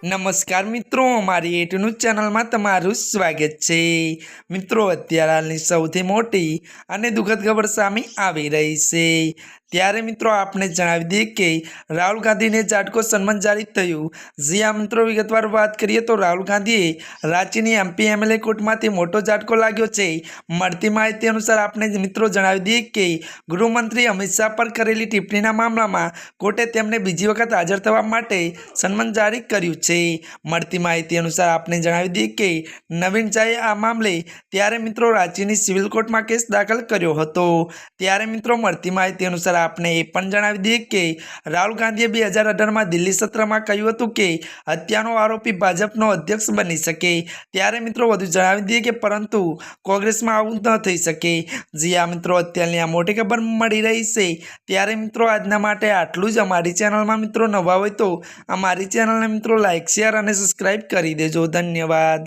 नमस्कार मित्रों, अमारी ए न्यूज चैनल में तमारुं स्वागत है। मित्रों, अत्यारे हालनी सौथी मोटी अने दुखद खबर सामे आवी रही है। त्यारे मित्रों आपने जणावी दीए कि राहुल गांधी ने जाटको सन्मान जारी थयुं। जी आ मित्रों, विगतवार बात करिए तो राहुल गांधीए रांचीनी एमपी एमएलए कोर्टमांथी मोटो जाटको लाग्यो छे। मळती माहिती अनुसार आपने मित्रों जणावी दीए कि गृहमंत्री अमित शाह पर करेली टिप्पणीना मामलामां कोर्टे तेमने बीजी वखत हाजर थवा माटे सन्मान जारी कर्युं छे। मळती माहिती अनुसार आपने जणावी दीए कि नवीन शाहे आ मामले त्यारे मित्रों रांचीनी सिविल कोर्टमां केस दाखल कर्यो हतो। त्यारे मित्रों मळती माहिती अनुसार आपने ए पण जणावी दीए कि राहुल गांधीए 2018 में दिल्ली सत्र में कह्युं हतुं कि हत्यानो आरोपी भाजपनो अध्यक्ष बनी शके। त्यारे मित्रों वधु जणावी दीए कि परंतु कांग्रेस में आवुं न थई शके। जी आ मित्रों अत्याરની आ मोटी खबर मળી रही है। त्यारे मित्रों आजना माटे आटलुं ज। अमारी चेनल में मित्रों नवा होय तो अमारी चेनल ने मित्रों लाइक शेर और सब्सक्राइब करी देजो। धन्यवाद।